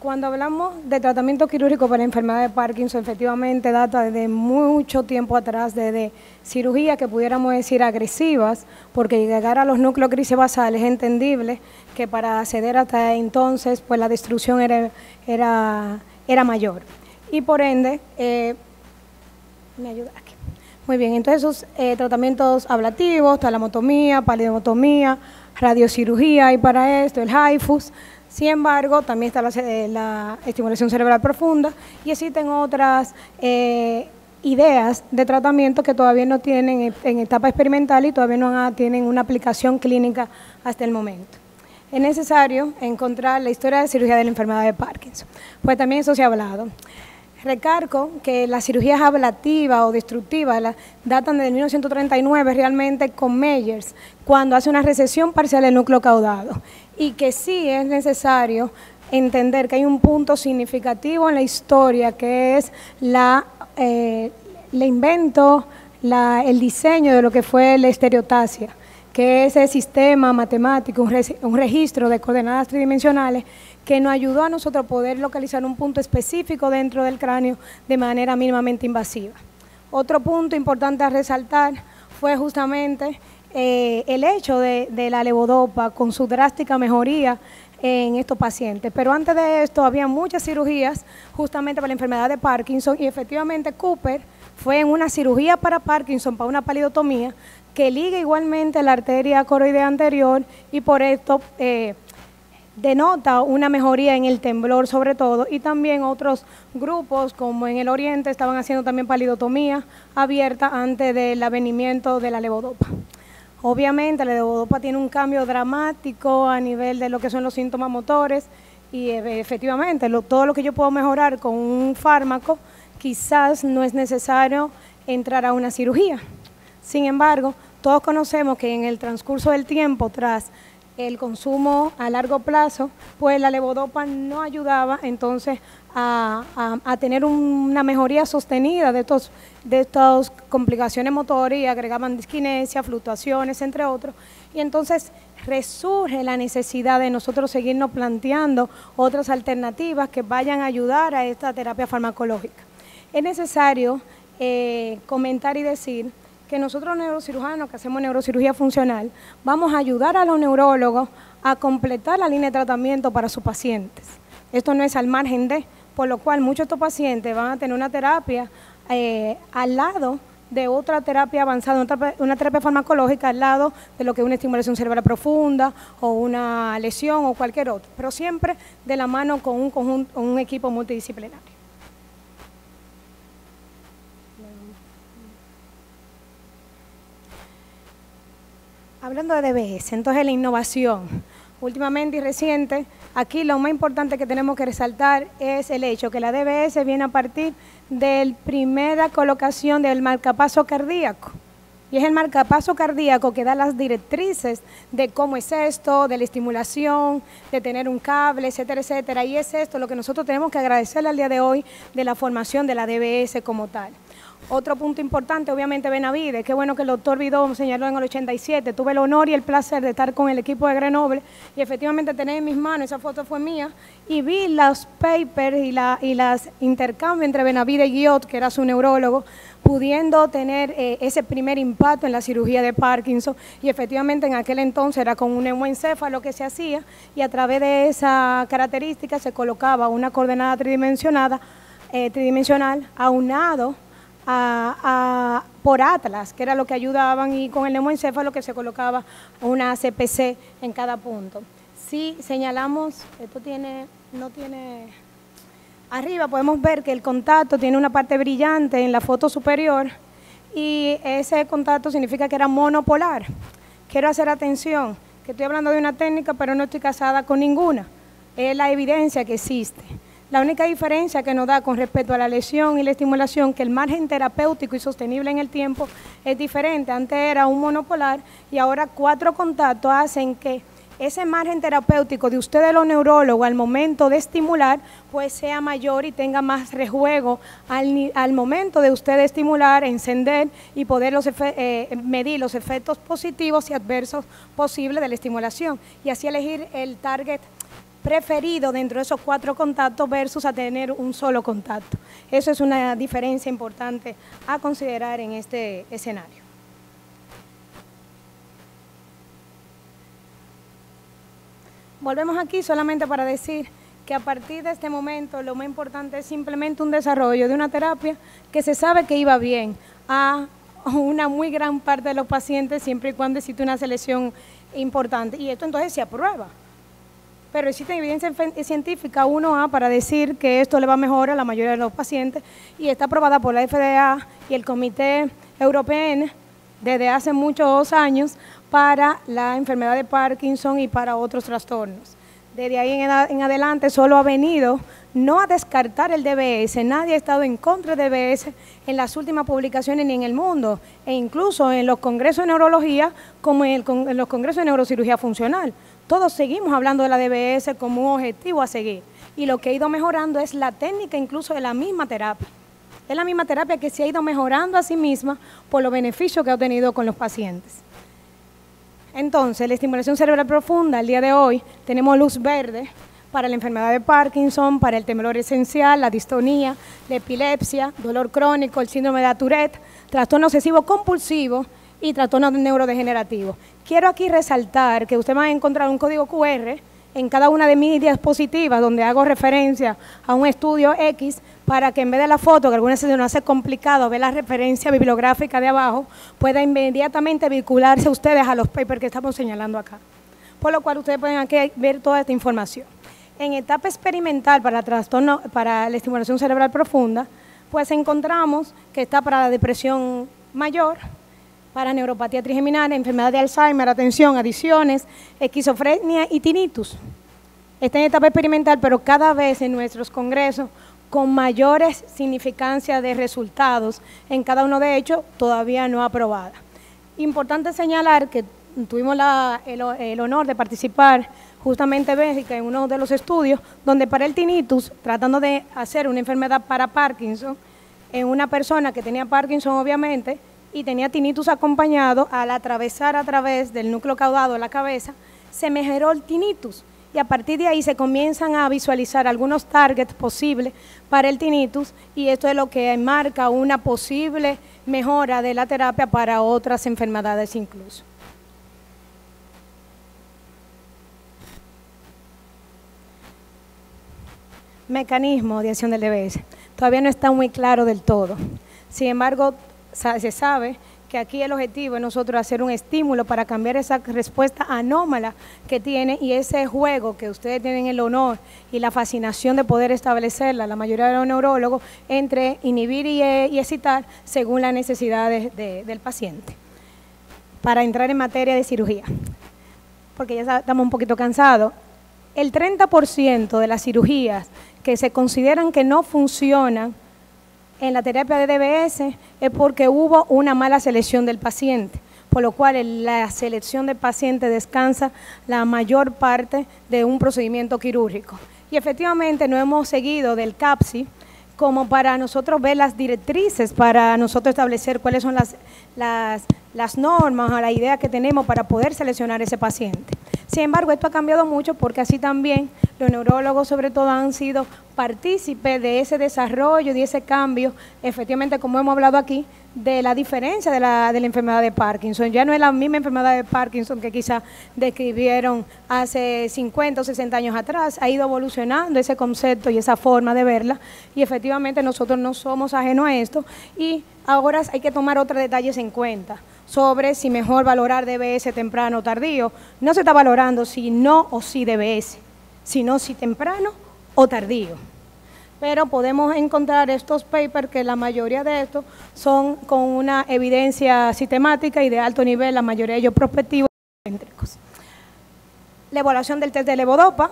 Cuando hablamos de tratamiento quirúrgico para la enfermedad de Parkinson, efectivamente data desde mucho tiempo atrás, desde cirugías que pudiéramos decir agresivas, porque llegar a los núcleos grisebasales es entendible que para acceder hasta entonces, pues la destrucción era mayor. Y por ende, me ayuda aquí. Muy bien, entonces esos tratamientos ablativos, talamotomía, palidotomía, radiocirugía, y para esto el HIFUS. Sin embargo, también está la estimulación cerebral profunda y existen otras ideas de tratamiento que todavía no tienen en etapa experimental y todavía no tienen una aplicación clínica hasta el momento. Es necesario encontrar la historia de cirugía de la enfermedad de Parkinson, pues también eso se ha hablado. Recargo que las cirugías ablativas o destructivas datan de 1939 realmente con Meyers, cuando hace una recesión parcial del núcleo caudado, y que sí es necesario entender que hay un punto significativo en la historia, que es el invento, el diseño de lo que fue la estereotaxia, que es ese sistema matemático, un registro de coordenadas tridimensionales que nos ayudó a nosotros poder localizar un punto específico dentro del cráneo de manera mínimamente invasiva. Otro punto importante a resaltar fue justamente el hecho de la levodopa con su drástica mejoría en estos pacientes. Pero antes de esto había muchas cirugías justamente para la enfermedad de Parkinson y efectivamente Cooper fue en una cirugía para Parkinson, para una palidotomía, que liga igualmente la arteria coroidea anterior y por esto denota una mejoría en el temblor sobre todo, y también otros grupos como en el oriente estaban haciendo también palidotomía abierta antes del avenimiento de la levodopa. Obviamente la levodopa tiene un cambio dramático a nivel de lo que son los síntomas motores y efectivamente todo lo que yo puedo mejorar con un fármaco quizás no es necesario entrar a una cirugía. Sin embargo, todos conocemos que en el transcurso del tiempo tras el consumo a largo plazo, pues la levodopa no ayudaba entonces a tener una mejoría sostenida de estas complicaciones motoras y agregaban disquinesia, fluctuaciones, entre otros. Y entonces resurge la necesidad de nosotros seguirnos planteando otras alternativas que vayan a ayudar a esta terapia farmacológica. Es necesario comentar y decir que nosotros neurocirujanos que hacemos neurocirugía funcional vamos a ayudar a los neurólogos a completar la línea de tratamiento para sus pacientes. Esto no es al margen de, por lo cual muchos de estos pacientes van a tener una terapia al lado de otra terapia avanzada, una terapia farmacológica al lado de lo que es una estimulación cerebral profunda o una lesión o cualquier otro, pero siempre de la mano con un equipo multidisciplinario. Hablando de DBS, entonces la innovación, últimamente y reciente, aquí lo más importante que tenemos que resaltar es el hecho que la DBS viene a partir de la primera colocación del marcapaso cardíaco. Y es el marcapaso cardíaco que da las directrices de cómo es esto, de la estimulación, de tener un cable, etcétera, etcétera. Y es esto lo que nosotros tenemos que agradecerle al día de hoy de la formación de la DBS como tal. Otro punto importante, obviamente, Benavides. Qué bueno que el doctor Vidó señaló en el 87. Tuve el honor y el placer de estar con el equipo de Grenoble y efectivamente tener en mis manos, esa foto fue mía, y vi los papers y las intercambios entre Benavides y Guillot, que era su neurólogo, pudiendo tener ese primer impacto en la cirugía de Parkinson, y efectivamente en aquel entonces era con un neumoencéfalo que se hacía, y a través de esa característica se colocaba una coordenada tridimensional aunado por Atlas, que era lo que ayudaban, y con el neumoencéfalo que se colocaba una CPC en cada punto. Si señalamos, esto no tiene, arriba podemos ver que el contacto tiene una parte brillante en la foto superior y ese contacto significa que era monopolar. Quiero hacer atención, que estoy hablando de una técnica pero no estoy casada con ninguna, es la evidencia que existe. La única diferencia que nos da con respecto a la lesión y la estimulación, que el margen terapéutico y sostenible en el tiempo es diferente. Antes era un monopolar y ahora 4 contactos hacen que ese margen terapéutico de ustedes los neurólogos al momento de estimular pues sea mayor y tenga más rejuego al momento de ustedes estimular, encender y poder medir los efectos positivos y adversos posibles de la estimulación y así elegir el target preferido dentro de esos 4 contactos versus a tener un solo contacto. Eso es una diferencia importante a considerar en este escenario. Volvemos aquí solamente para decir que a partir de este momento lo más importante es simplemente un desarrollo de una terapia que se sabe que iba bien a una muy gran parte de los pacientes siempre y cuando existe una selección importante. Y esto entonces se aprueba. Pero existe evidencia científica 1A para decir que esto le va mejor a la mayoría de los pacientes y está aprobada por la FDA y el Comité Europeo desde hace muchos años para la enfermedad de Parkinson y para otros trastornos. Desde ahí en adelante solo ha venido no a descartar el DBS, nadie ha estado en contra del DBS en las últimas publicaciones ni en el mundo, e incluso en los congresos de neurología como en los congresos de neurocirugía funcional. Todos seguimos hablando de la DBS como un objetivo a seguir y lo que ha ido mejorando es la técnica incluso de la misma terapia. Es la misma terapia que se ha ido mejorando a sí misma por los beneficios que ha obtenido con los pacientes. Entonces, la estimulación cerebral profunda, al día de hoy, tenemos luz verde para la enfermedad de Parkinson, para el temblor esencial, la distonía, la epilepsia, dolor crónico, el síndrome de Tourette, trastorno obsesivo compulsivo y trastorno neurodegenerativo. Quiero aquí resaltar que usted va a encontrar un código QR en cada una de mis diapositivas donde hago referencia a un estudio X para que en vez de la foto, que algunas veces nos hace complicado ver la referencia bibliográfica de abajo, pueda inmediatamente vincularse ustedes a los papers que estamos señalando acá. Por lo cual ustedes pueden aquí ver toda esta información. En etapa experimental para la estimulación cerebral profunda, pues encontramos que está para la depresión mayor, para neuropatía trigeminal, enfermedad de Alzheimer, atención, adicciones, esquizofrenia y tinnitus. Está en etapa experimental, pero cada vez en nuestros congresos con mayores significancias de resultados, en cada uno de ellos todavía no aprobada. Importante señalar que tuvimos el honor de participar justamente en Bélgica en uno de los estudios donde para el tinnitus, tratando de hacer una enfermedad para Parkinson, en una persona que tenía Parkinson obviamente, y tenía tinnitus acompañado, al atravesar a través del núcleo caudado de la cabeza, se mejoró el tinnitus. Y a partir de ahí se comienzan a visualizar algunos targets posibles para el tinnitus y esto es lo que marca una posible mejora de la terapia para otras enfermedades incluso. Mecanismo de acción del DBS. Todavía no está muy claro del todo. Sin embargo, se sabe que aquí el objetivo es nosotros hacer un estímulo para cambiar esa respuesta anómala que tiene y ese juego que ustedes tienen el honor y la fascinación de poder establecerla, la mayoría de los neurólogos, entre inhibir y excitar según las necesidades del paciente. Para entrar en materia de cirugía, porque ya estamos un poquito cansados, el 30% de las cirugías que se consideran que no funcionan en la terapia de DBS es porque hubo una mala selección del paciente, por lo cual en la selección del paciente descansa la mayor parte de un procedimiento quirúrgico. Y efectivamente no hemos seguido del CAPSI como para nosotros ver las directrices, para nosotros establecer cuáles son las normas o la idea que tenemos para poder seleccionar ese paciente. Sin embargo, esto ha cambiado mucho porque así también los neurólogos sobre todo han sido partícipes de ese desarrollo, de ese cambio, efectivamente como hemos hablado aquí, de la diferencia de la enfermedad de Parkinson. Ya no es la misma enfermedad de Parkinson que quizá describieron hace 50 o 60 años atrás, ha ido evolucionando ese concepto y esa forma de verla y efectivamente nosotros no somos ajenos a esto y ahora hay que tomar otros detalles en cuenta sobre si mejor valorar DBS temprano o tardío. No se está valorando si no o si DBS, sino si temprano o tardío. Pero podemos encontrar estos papers que la mayoría de estos son con una evidencia sistemática y de alto nivel, la mayoría de ellos prospectivos y céntricos. La evaluación del test de levodopa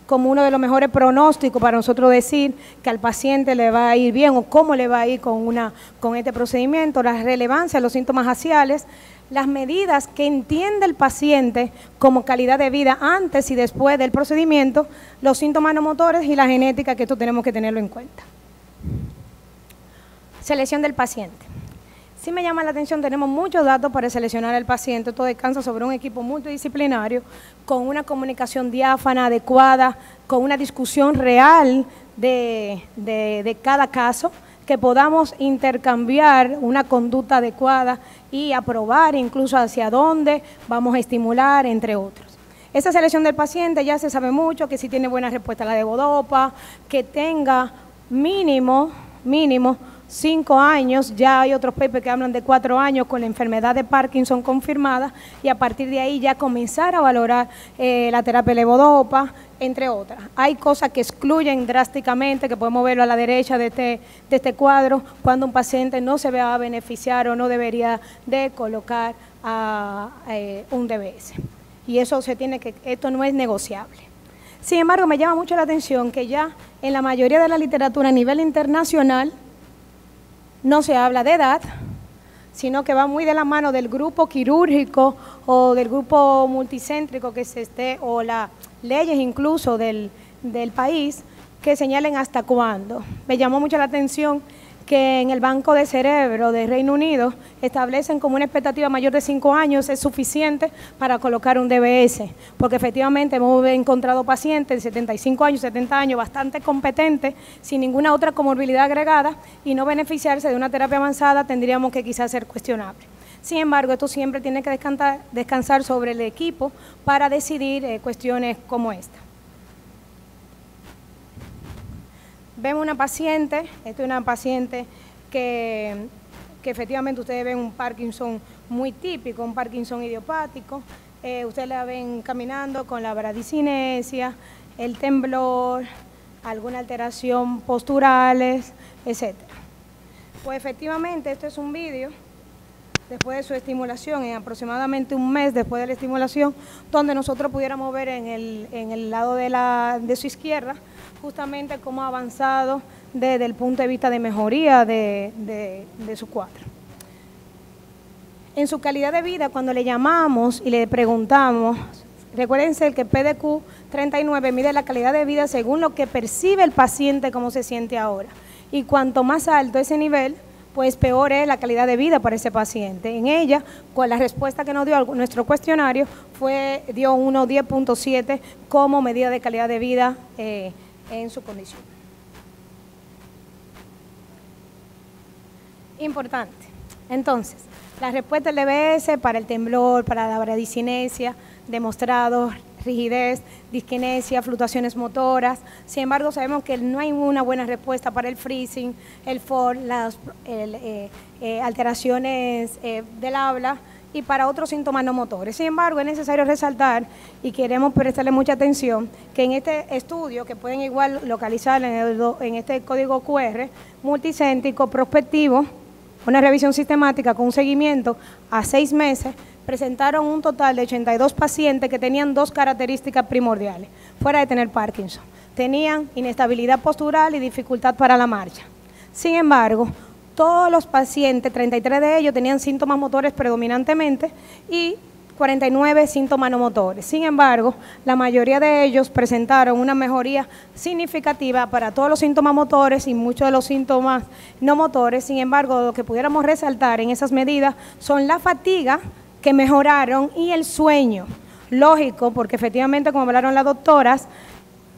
como uno de los mejores pronósticos para nosotros decir que al paciente le va a ir bien o cómo le va a ir con este procedimiento, la relevancia de los síntomas axiales, las medidas que entiende el paciente como calidad de vida antes y después del procedimiento, los síntomas no motores y la genética, que esto tenemos que tenerlo en cuenta. Selección del paciente. Sí me llama la atención, tenemos muchos datos para seleccionar al paciente, todo descansa sobre un equipo multidisciplinario, con una comunicación diáfana, adecuada, con una discusión real de cada caso, que podamos intercambiar una conducta adecuada y aprobar incluso hacia dónde vamos a estimular, entre otros. Esa selección del paciente ya se sabe mucho, que si tiene buena respuesta a la levodopa, que tenga mínimo 5 años, ya hay otros papers que hablan de 4 años con la enfermedad de Parkinson confirmada, y a partir de ahí ya comenzar a valorar la terapia levodopa, entre otras. Hay cosas que excluyen drásticamente, que podemos verlo a la derecha de este cuadro, cuando un paciente no se va a beneficiar o no debería de colocar un DBS. Y eso esto no es negociable. Sin embargo, me llama mucho la atención que ya en la mayoría de la literatura a nivel internacional no se habla de edad, sino que va muy de la mano del grupo quirúrgico o del grupo multicéntrico que o las leyes incluso del país que señalen hasta cuándo. Me llamó mucho la atención que en el Banco de Cerebro de Reino Unido establecen como una expectativa mayor de 5 años es suficiente para colocar un DBS, porque efectivamente hemos encontrado pacientes de 75 años, 70 años, bastante competentes, sin ninguna otra comorbilidad agregada, y no beneficiarse de una terapia avanzada tendríamos que quizás ser cuestionable. Sin embargo, esto siempre tiene que descansar sobre el equipo para decidir cuestiones como esta. Vemos una paciente, esta es una paciente que efectivamente ustedes ven un Parkinson muy típico, un Parkinson idiopático. Ustedes la ven caminando con la bradicinesia, el temblor, alguna alteración posturales, etc. Pues efectivamente, esto es un vídeo después de su estimulación, en aproximadamente un mes después de la estimulación, donde nosotros pudiéramos ver en el lado de su izquierda justamente cómo ha avanzado desde el punto de vista de mejoría de su cuadro. En su calidad de vida, cuando le llamamos y le preguntamos, recuérdense que el PDQ 39 mide la calidad de vida según lo que percibe el paciente, cómo se siente ahora. Y cuanto más alto ese nivel, pues peor es la calidad de vida para ese paciente. En ella, con la respuesta que nos dio nuestro cuestionario, dio 10.7 como medida de calidad de vida en su condición. Importante. Entonces, la respuesta del DBS para el temblor, para la bradicinesia, demostrado rigidez, disquinesia, fluctuaciones motoras. Sin embargo, sabemos que no hay una buena respuesta para el freezing, el fall, las alteraciones del habla y para otros síntomas no motores. Sin embargo, es necesario resaltar y queremos prestarle mucha atención que en este estudio, que pueden igual localizar en este código QR, multicéntrico, prospectivo, una revisión sistemática con un seguimiento a 6 meses, presentaron un total de 82 pacientes que tenían 2 características primordiales, fuera de tener Parkinson. Tenían inestabilidad postural y dificultad para la marcha. Sin embargo, todos los pacientes, 33 de ellos, tenían síntomas motores predominantemente y 49 síntomas no motores. Sin embargo, la mayoría de ellos presentaron una mejoría significativa para todos los síntomas motores y muchos de los síntomas no motores. Sin embargo, lo que pudiéramos resaltar en esas medidas son la fatiga, que mejoraron, y el sueño. Lógico, porque efectivamente, como hablaron las doctoras,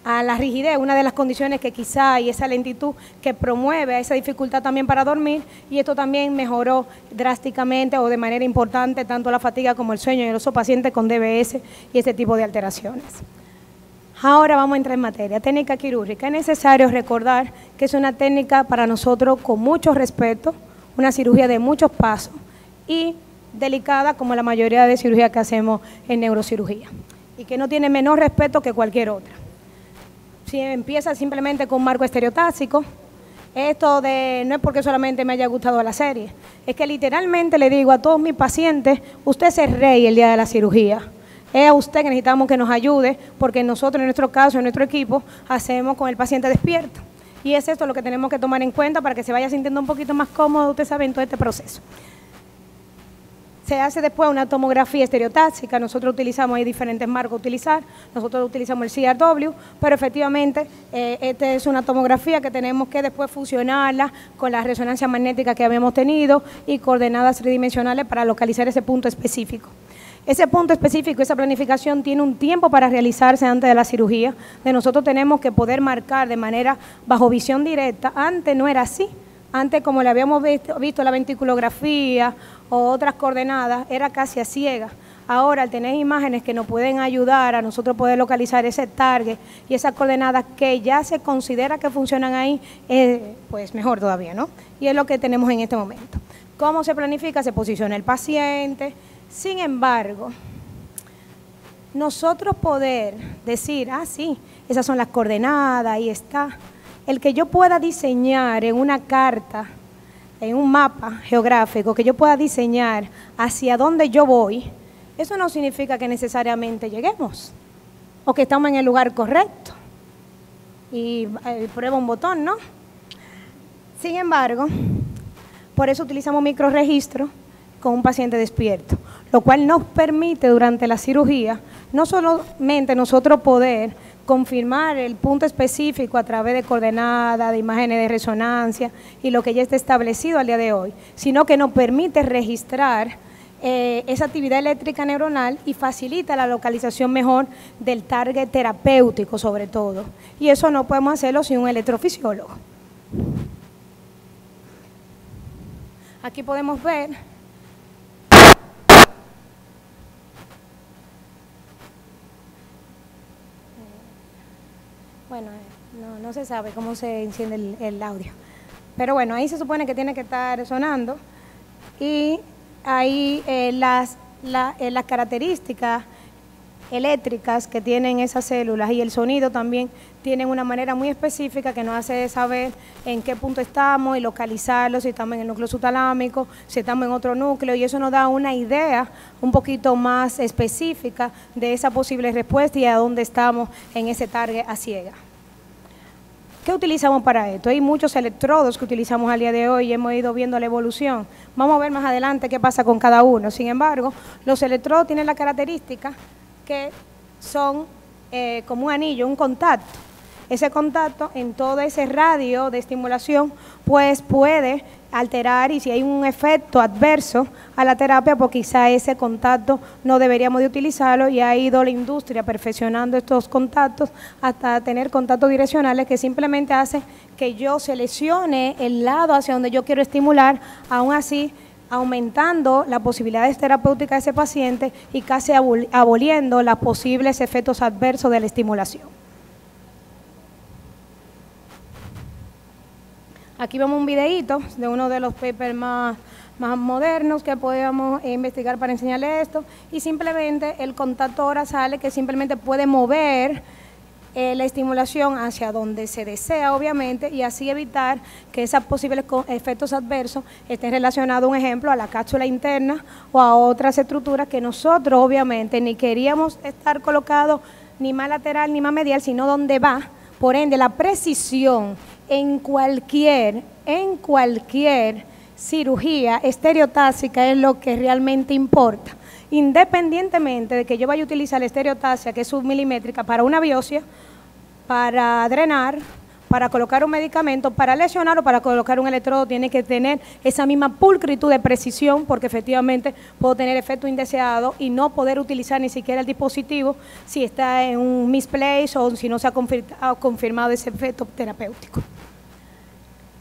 a la rigidez, una de las condiciones que quizá hay esa lentitud que promueve a esa dificultad también para dormir, y esto también mejoró drásticamente o de manera importante tanto la fatiga como el sueño en esos pacientes con DBS y este tipo de alteraciones. Ahora vamos a entrar en materia. Técnica quirúrgica. Es necesario recordar que es una técnica para nosotros con mucho respeto, una cirugía de muchos pasos y delicada como la mayoría de cirugías que hacemos en neurocirugía, y que no tiene menor respeto que cualquier otra. Si empieza simplemente con un marco estereotáxico, esto no es porque solamente me haya gustado la serie, es que literalmente le digo a todos mis pacientes, usted es el rey el día de la cirugía. Es a usted que necesitamos que nos ayude, porque nosotros, en nuestro caso, en nuestro equipo, hacemos con el paciente despierto. Y es esto lo que tenemos que tomar en cuenta para que se vaya sintiendo un poquito más cómodo, usted sabe, en todo este proceso. Se hace después una tomografía estereotáxica, nosotros utilizamos, hay diferentes marcos a utilizar, nosotros utilizamos el CRW, pero efectivamente esta es una tomografía que tenemos que después fusionarla con la resonancia magnética que habíamos tenido y coordenadas tridimensionales para localizar ese punto específico. Ese punto específico, esa planificación tiene un tiempo para realizarse antes de la cirugía, de nosotros tenemos que poder marcar de manera bajo visión directa. Antes no era así, antes como le habíamos visto la ventriculografía o otras coordenadas, era casi a ciegas. Ahora, al tener imágenes que nos pueden ayudar a nosotros poder localizar ese target y esas coordenadas que ya se considera que funcionan ahí, pues mejor todavía, ¿no? Y es lo que tenemos en este momento. ¿Cómo se planifica? Se posiciona el paciente. Sin embargo, nosotros poder decir, sí, esas son las coordenadas, ahí está. El que yo pueda diseñar en una carta, en un mapa geográfico, que yo pueda diseñar hacia dónde yo voy, eso no significa que necesariamente lleguemos o que estamos en el lugar correcto. Y prueba un botón, ¿no? Sin embargo, por eso utilizamos microregistro con un paciente despierto, lo cual nos permite durante la cirugía no solamente nosotros poder confirmar el punto específico a través de coordenadas, de imágenes de resonancia y lo que ya está establecido al día de hoy, sino que nos permite registrar esa actividad eléctrica neuronal y facilita la localización mejor del target terapéutico sobre todo. Y eso no podemos hacerlo sin un electrofisiólogo. Aquí podemos ver bueno, no se sabe cómo se enciende el audio. Pero bueno, ahí se supone que tiene que estar sonando y ahí las características eléctricas que tienen esas células y el sonido también tienen una manera muy específica que nos hace saber en qué punto estamos y localizarlo, si estamos en el núcleo subtalámico, si estamos en otro núcleo, y eso nos da una idea un poquito más específica de esa posible respuesta y a dónde estamos en ese target a ciega. ¿Qué utilizamos para esto? Hay muchos electrodos que utilizamos al día de hoy y hemos ido viendo la evolución. Vamos a ver más adelante qué pasa con cada uno. Sin embargo, los electrodos tienen la característica que son como un anillo, un contacto. Ese contacto en todo ese radio de estimulación pues puede alterar, y si hay un efecto adverso a la terapia, pues quizá ese contacto no deberíamos de utilizarlo, y ha ido la industria perfeccionando estos contactos hasta tener contactos direccionales que simplemente hacen que yo seleccione el lado hacia donde yo quiero estimular, aún así aumentando las posibilidades terapéuticas de ese paciente y casi aboliendo los posibles efectos adversos de la estimulación. Aquí vemos un videíto de uno de los papers más modernos que podemos investigar para enseñarle esto, y simplemente el contacto ahora sale que simplemente puede mover la estimulación hacia donde se desea, obviamente, y así evitar que esos posibles efectos adversos estén relacionados, un ejemplo, a la cápsula interna o a otras estructuras que nosotros, obviamente, ni queríamos estar colocados ni más lateral ni más medial, sino donde va. Por ende, la precisión en cualquier cirugía estereotáxica es lo que realmente importa. Independientemente de que yo vaya a utilizar la estereotaxia, que es submilimétrica, para una biopsia, para drenar, para colocar un medicamento, para lesionar o para colocar un electrodo, tiene que tener esa misma pulcritud de precisión, porque efectivamente puedo tener efecto indeseado y no poder utilizar ni siquiera el dispositivo si está en un misplace o si no se ha confirmado ese efecto terapéutico.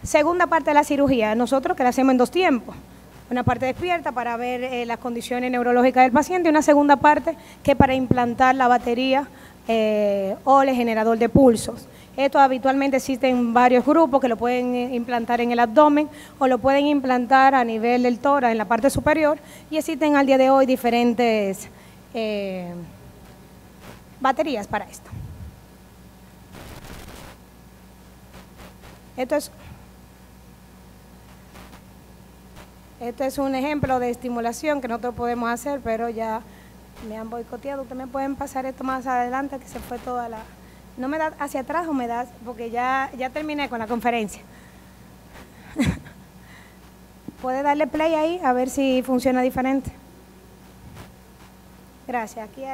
Segunda parte de la cirugía, nosotros que la hacemos en 2 tiempos. Una parte despierta para ver las condiciones neurológicas del paciente, y una segunda parte que para implantar la batería o el generador de pulsos. Esto habitualmente existen varios grupos que lo pueden implantar en el abdomen o lo pueden implantar a nivel del tórax en la parte superior, y existen al día de hoy diferentes baterías para esto. Esto es un ejemplo de estimulación que nosotros podemos hacer, pero ya me han boicoteado. Ustedes me pueden pasar esto más adelante, que se fue toda la... ¿No me da hacia atrás o me da...? Porque ya terminé con la conferencia. ¿Puede darle play ahí a ver si funciona diferente? Gracias. Aquí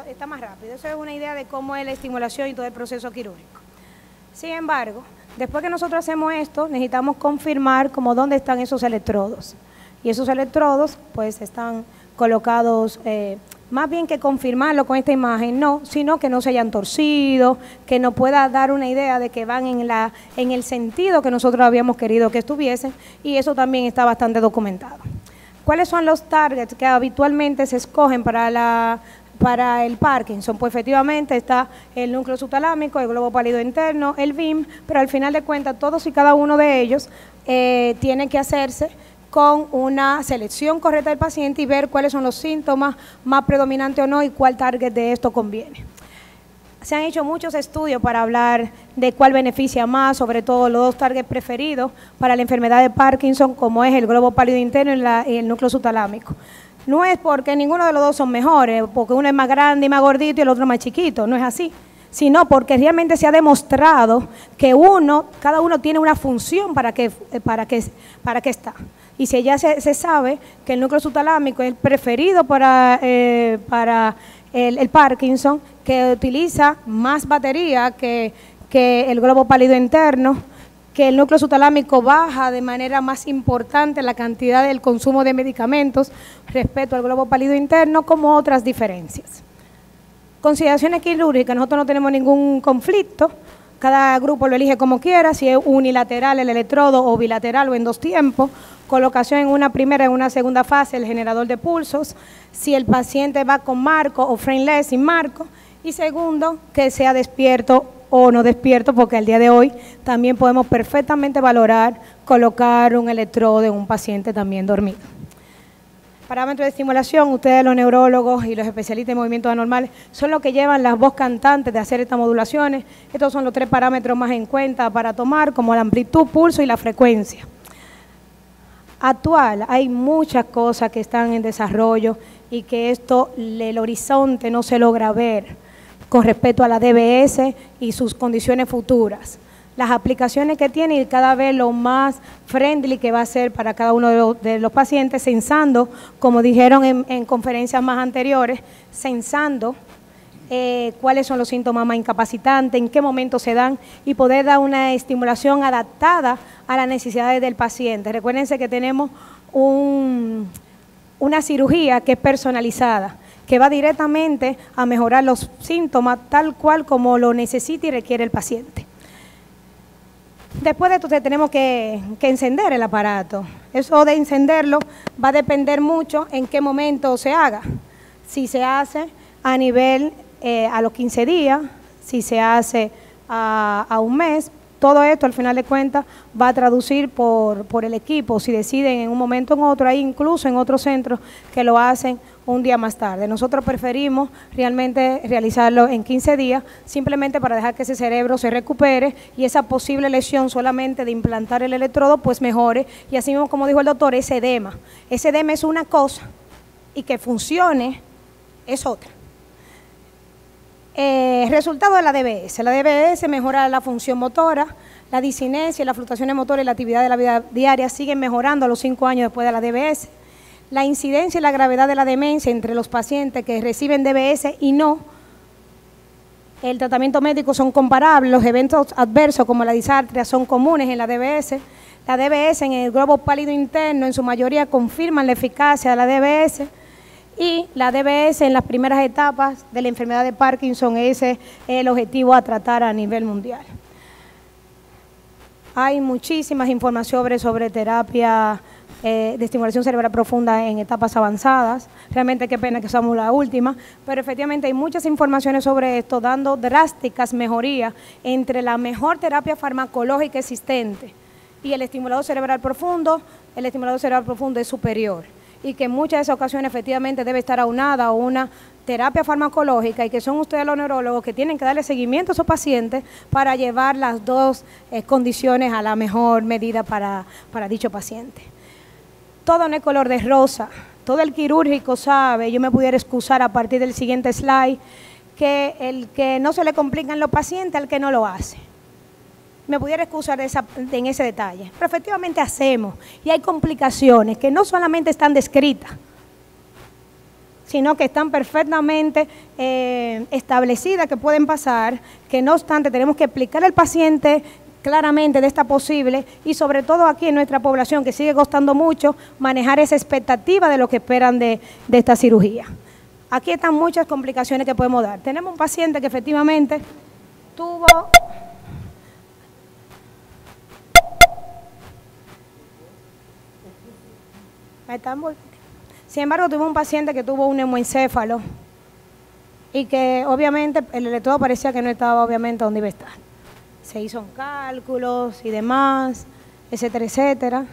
está más rápido. Eso es una idea de cómo es la estimulación y todo el proceso quirúrgico. Sin embargo, después que nosotros hacemos esto, necesitamos confirmar como dónde están esos electrodos. Y esos electrodos, pues, están colocados, más bien que confirmarlo con esta imagen, no, sino que no se hayan torcido, que nos pueda dar una idea de que van en el sentido que nosotros habíamos querido que estuviesen, y eso también está bastante documentado. ¿Cuáles son los targets que habitualmente se escogen para el Parkinson? Pues efectivamente está el núcleo subtalámico, el globo pálido interno, el BIM, pero al final de cuentas todos y cada uno de ellos tiene que hacerse con una selección correcta del paciente y ver cuáles son los síntomas más predominantes o no y cuál target de esto conviene. Se han hecho muchos estudios para hablar de cuál beneficia más, sobre todo los dos targets preferidos para la enfermedad de Parkinson, como es el globo pálido interno y el núcleo subtalámico. No es porque ninguno de los dos son mejores, porque uno es más grande y más gordito y el otro más chiquito, no es así, sino porque realmente se ha demostrado que cada uno tiene una función para que está. Y si ya se sabe que el núcleo subtalámico es el preferido para el Parkinson, que utiliza más batería que el globo pálido interno, que el núcleo subtalámico baja de manera más importante la cantidad del consumo de medicamentos respecto al globo pálido interno, como otras diferencias. Consideraciones quirúrgicas, nosotros no tenemos ningún conflicto, cada grupo lo elige como quiera, si es unilateral el electrodo o bilateral o en dos tiempos, colocación en una primera y en una segunda fase el generador de pulsos, si el paciente va con marco o frameless sin marco, y segundo, que sea despierto o no despierto, porque al día de hoy también podemos perfectamente valorar colocar un electrodo en un paciente también dormido. Parámetros de estimulación, ustedes los neurólogos y los especialistas en movimientos anormales son los que llevan la voz cantante de hacer estas modulaciones. Estos son los 3 parámetros más en cuenta para tomar, como la amplitud, pulso y la frecuencia. Actual, hay muchas cosas que están en desarrollo y que el horizonte no se logra ver con respecto a la DBS y sus condiciones futuras. Las aplicaciones que tiene y cada vez lo más friendly que va a ser para cada uno de los pacientes, censando, como dijeron en conferencias más anteriores, censando cuáles son los síntomas más incapacitantes, en qué momento se dan y poder dar una estimulación adaptada a las necesidades del paciente. Recuérdense que tenemos una cirugía que es personalizada, que va directamente a mejorar los síntomas tal cual como lo necesita y requiere el paciente. Después de esto tenemos que encender el aparato. Eso de encenderlo va a depender mucho en qué momento se haga. Si se hace a nivel a los 15 días, si se hace a un mes, todo esto al final de cuentas va a traducir por el equipo, si deciden en un momento o en otro, hay incluso en otros centros que lo hacen un día más tarde. Nosotros preferimos realmente realizarlo en 15 días, simplemente para dejar que ese cerebro se recupere y esa posible lesión solamente de implantar el electrodo pues mejore, y así mismo como dijo el doctor, ese edema. Ese edema es una cosa y que funcione es otra. Resultado de la DBS. La DBS mejora la función motora, la disinesia, las fluctuaciones motoras y la actividad de la vida diaria siguen mejorando a los 5 años después de la DBS. La incidencia y la gravedad de la demencia entre los pacientes que reciben DBS y no, el tratamiento médico son comparables, los eventos adversos como la disartria son comunes en la DBS. La DBS en el globo pálido interno en su mayoría confirman la eficacia de la DBS. Y la DBS en las primeras etapas de la enfermedad de Parkinson, ese es el objetivo a tratar a nivel mundial. Hay muchísimas informaciones sobre terapia de estimulación cerebral profunda en etapas avanzadas. Realmente qué pena que somos la última, pero efectivamente hay muchas informaciones sobre esto, dando drásticas mejorías entre la mejor terapia farmacológica existente y el estimulador cerebral profundo. El estimulador cerebral profundo es superior, y que en muchas de esas ocasiones efectivamente debe estar aunada a una terapia farmacológica, y que son ustedes los neurólogos que tienen que darle seguimiento a esos pacientes para llevar las dos condiciones a la mejor medida para dicho paciente. Todo no es color de rosa, todo el quirúrgico sabe, yo me pudiera excusar a partir del siguiente slide, que el que no se le complican los pacientes al que no lo hace. Me pudiera excusar en ese detalle, pero efectivamente hacemos, y hay complicaciones que no solamente están descritas, sino que están perfectamente establecidas, que pueden pasar, que no obstante tenemos que explicar al paciente claramente de esta posible y sobre todo aquí en nuestra población que sigue costando mucho manejar esa expectativa de lo que esperan de esta cirugía. Aquí están muchas complicaciones que podemos dar. Tenemos un paciente que efectivamente tuvo... Sin embargo, tuvo un paciente que tuvo un neumoencéfalo y que obviamente el electrodo parecía que no estaba obviamente donde iba a estar. Se hizo cálculos y demás, etcétera, etcétera.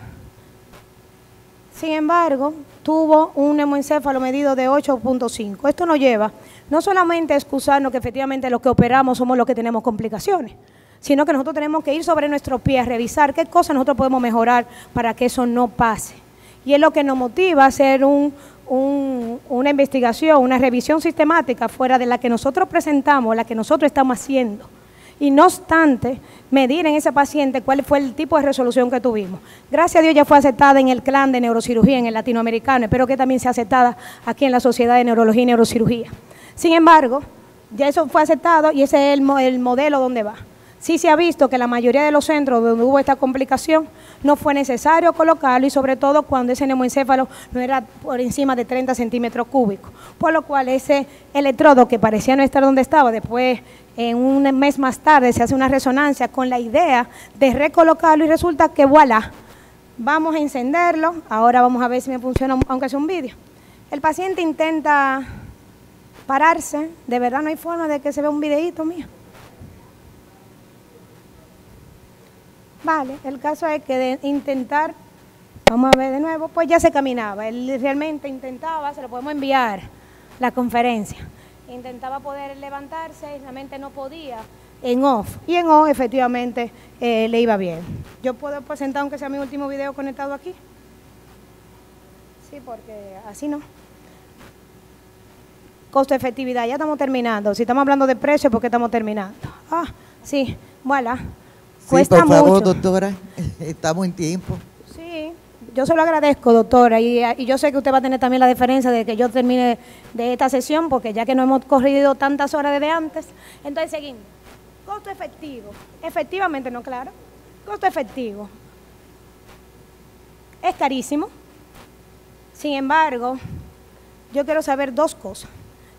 Sin embargo, tuvo un neumoencéfalo medido de 8.5. Esto nos lleva no solamente a excusarnos que efectivamente los que operamos somos los que tenemos complicaciones, sino que nosotros tenemos que ir sobre nuestro pie a revisar qué cosas nosotros podemos mejorar para que eso no pase. Y es lo que nos motiva a hacer una investigación, una revisión sistemática fuera de la que nosotros presentamos, la que nosotros estamos haciendo. Y no obstante, medir en ese paciente cuál fue el tipo de resolución que tuvimos. Gracias a Dios ya fue aceptada en el clan de neurocirugía, en el latinoamericano. Espero que también sea aceptada aquí en la Sociedad de Neurología y Neurocirugía. Sin embargo, ya eso fue aceptado y ese es el modelo donde va. Sí se ha visto que la mayoría de los centros donde hubo esta complicación no fue necesario colocarlo y sobre todo cuando ese neumoencéfalo no era por encima de 30 centímetros cúbicos. Por lo cual ese electrodo que parecía no estar donde estaba, después en un mes más tarde se hace una resonancia con la idea de recolocarlo y resulta que voilà, vamos a encenderlo. Ahora vamos a ver si me funciona aunque sea un vídeo. El paciente intenta pararse, de verdad no hay forma de que se vea un videíto mío. Vale, el caso es que de intentar, vamos a ver de nuevo, pues ya se caminaba. Él realmente intentaba, se lo podemos enviar, la conferencia. Intentaba poder levantarse y realmente no podía en off. Y en off efectivamente le iba bien. Yo puedo presentar aunque sea mi último video conectado aquí. Sí, porque así no. Costo-efectividad, ya estamos terminando. Si estamos hablando de precio, ¿por qué estamos terminando? Ah, sí, voilà. Cuesta sí, por favor, mucho. doctora, estamos en tiempo. Sí, yo se lo agradezco, doctora, y yo sé que usted va a tener también la deferencia de que yo termine de esta sesión, porque ya que no hemos corrido tantas horas desde antes, entonces seguimos. Costo efectivo, efectivamente, no, claro, costo efectivo. Es carísimo, sin embargo, yo quiero saber dos cosas.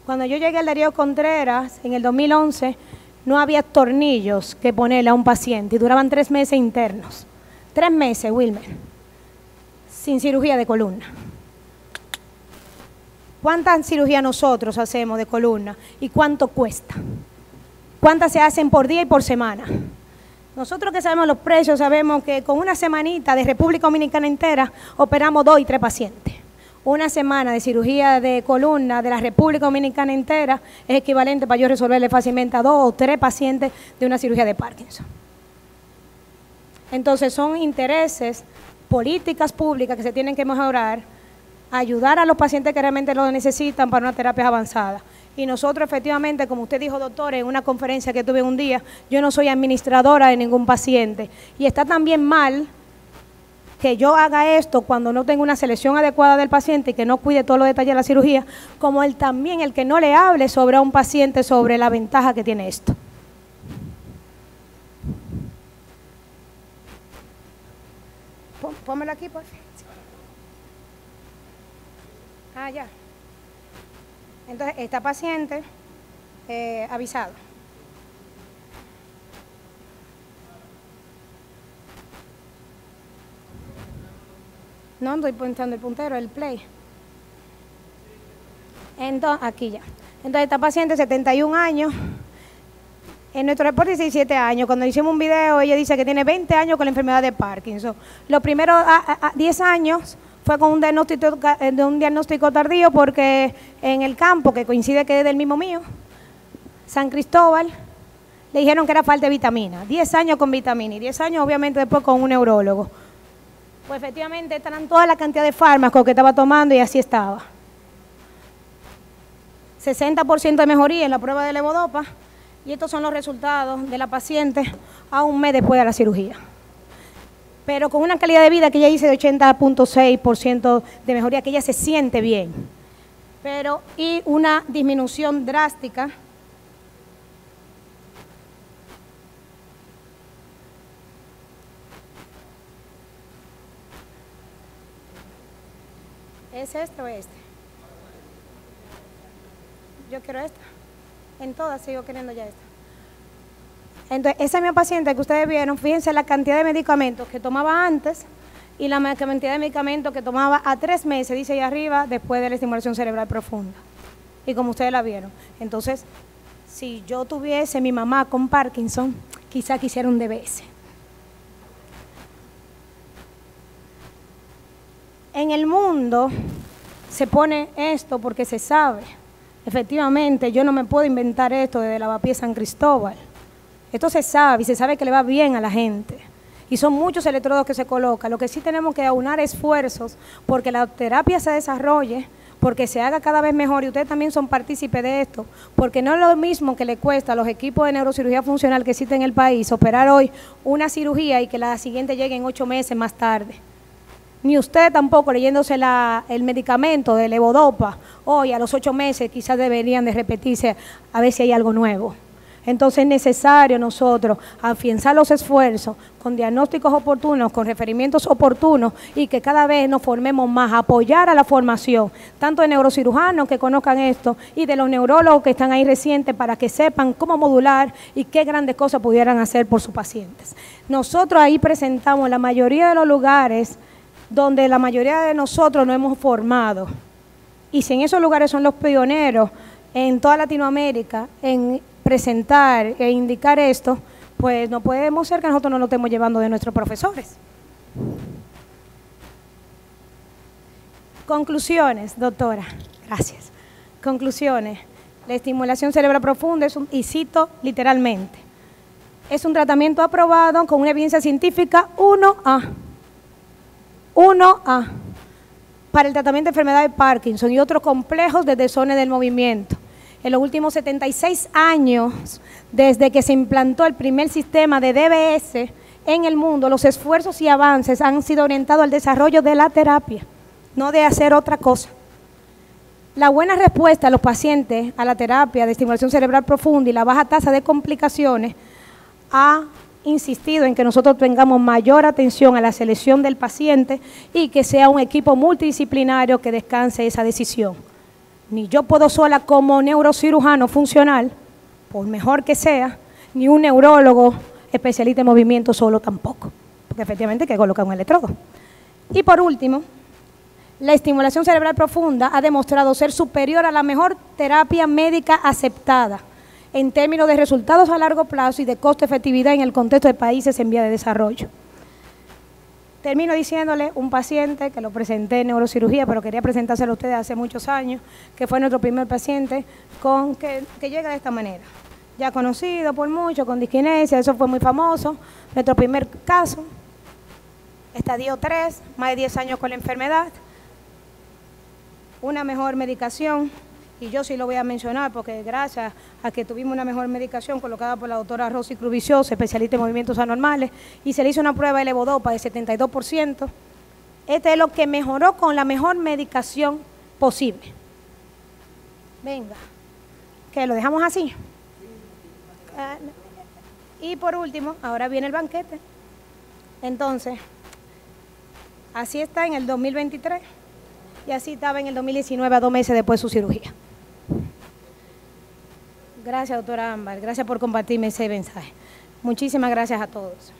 Cuando yo llegué al Darío Contreras, en el 2011, no había tornillos que ponerle a un paciente y duraban 3 meses internos. 3 meses, Wilmer, sin cirugía de columna. ¿Cuántas cirugías nosotros hacemos de columna y cuánto cuesta? ¿Cuántas se hacen por día y por semana? Nosotros que sabemos los precios, sabemos que con una semanita de República Dominicana entera operamos 2 y 3 pacientes. Una semana de cirugía de columna de la República Dominicana entera es equivalente para yo resolverle fácilmente a 2 o 3 pacientes de una cirugía de Parkinson. Entonces son intereses, políticas públicas que se tienen que mejorar, ayudar a los pacientes que realmente lo necesitan para una terapia avanzada. Y nosotros efectivamente, como usted dijo, doctor, en una conferencia que tuve un día, yo no soy administradora de ningún paciente. Y está también mal que yo haga esto cuando no tengo una selección adecuada del paciente y que no cuide todos los detalles de la cirugía, como él también el que no le hable sobre a un paciente sobre la ventaja que tiene esto. Pónmelo aquí, por favor. Ah, ya. Entonces, esta paciente, avisado. No, estoy poniendo el puntero, el play. Entonces, aquí ya. Entonces, esta paciente, 71 años. En nuestro reporte, 17 años. Cuando hicimos un video, ella dice que tiene 20 años con la enfermedad de Parkinson. Los primeros 10 años fue con un diagnóstico tardío porque en el campo, que coincide que es del mismo mío, San Cristóbal, le dijeron que era falta de vitamina. 10 años con vitamina y 10 años obviamente después con un neurólogo. Pues efectivamente estarán toda la cantidad de fármacos que estaba tomando y así estaba. 60% de mejoría en la prueba de levodopa y estos son los resultados de la paciente a un mes después de la cirugía. Pero con una calidad de vida que ella dice de 80.6% de mejoría, que ella se siente bien. pero y una disminución drástica ¿es este o este? Yo quiero esta. En todas sigo queriendo ya esta. Entonces, esa misma paciente que ustedes vieron, fíjense la cantidad de medicamentos que tomaba antes y la cantidad de medicamentos que tomaba a 3 meses, dice ahí arriba, después de la estimulación cerebral profunda. Y como ustedes la vieron. Entonces, si yo tuviese mi mamá con Parkinson, quizá quisiera un DBS. En el mundo se pone esto porque se sabe. Efectivamente, yo no me puedo inventar esto desde Lavapiés San Cristóbal. Esto se sabe y se sabe que le va bien a la gente. Y son muchos electrodos que se colocan. Lo que sí tenemos que aunar esfuerzos porque la terapia se desarrolle, porque se haga cada vez mejor y ustedes también son partícipes de esto, porque no es lo mismo que le cuesta a los equipos de neurocirugía funcional que existen en el país operar hoy una cirugía y que la siguiente llegue en 8 meses más tarde. Ni usted tampoco leyéndose el medicamento de levodopa, hoy a los 8 meses quizás deberían de repetirse a ver si hay algo nuevo. Entonces es necesario nosotros afianzar los esfuerzos con diagnósticos oportunos, con referimientos oportunos y que cada vez nos formemos más, apoyar a la formación, tanto de neurocirujanos que conozcan esto y de los neurólogos que están ahí recientes para que sepan cómo modular y qué grandes cosas pudieran hacer por sus pacientes. Nosotros ahí presentamos la mayoría de los lugares donde la mayoría de nosotros nos hemos formado. Y si en esos lugares son los pioneros en toda Latinoamérica en presentar e indicar esto, pues no podemos ser que nosotros no lo estemos llevando de nuestros profesores. Conclusiones, doctora. Gracias. Conclusiones. La estimulación cerebral profunda es y cito literalmente, es un tratamiento aprobado con una evidencia científica 1A para el tratamiento de enfermedad de Parkinson y otros complejos de desórdenes del movimiento. En los últimos 76 años, desde que se implantó el primer sistema de DBS en el mundo, los esfuerzos y avances han sido orientados al desarrollo de la terapia, no de hacer otra cosa. La buena respuesta a los pacientes a la terapia de estimulación cerebral profunda y la baja tasa de complicaciones ha insistido en que nosotros tengamos mayor atención a la selección del paciente y que sea un equipo multidisciplinario que descanse esa decisión. Ni yo puedo sola como neurocirujano funcional, por mejor que sea, ni un neurólogo especialista en movimiento solo tampoco, porque efectivamente hay que colocar un electrodo. Y por último, la estimulación cerebral profunda ha demostrado ser superior a la mejor terapia médica aceptada en términos de resultados a largo plazo y de costo-efectividad en el contexto de países en vía de desarrollo. Termino diciéndole un paciente que lo presenté en neurocirugía, pero quería presentárselo a ustedes hace muchos años, que fue nuestro primer paciente que llega de esta manera. Ya conocido por mucho, con disquinesia, eso fue muy famoso. Nuestro primer caso, estadio 3, más de 10 años con la enfermedad, una mejor medicación. Y yo sí lo voy a mencionar porque gracias a que tuvimos una mejor medicación colocada por la doctora Rosy Cruz Vicioso, especialista en movimientos anormales, y se le hizo una prueba de levodopa de 72%. Este es lo que mejoró con la mejor medicación posible. Venga, que lo dejamos así. Y por último, ahora viene el banquete. Entonces, así está en el 2023 y así estaba en el 2019 a 2 meses después de su cirugía. Gracias, doctora Ámbar. Gracias por compartirme ese mensaje. Muchísimas gracias a todos.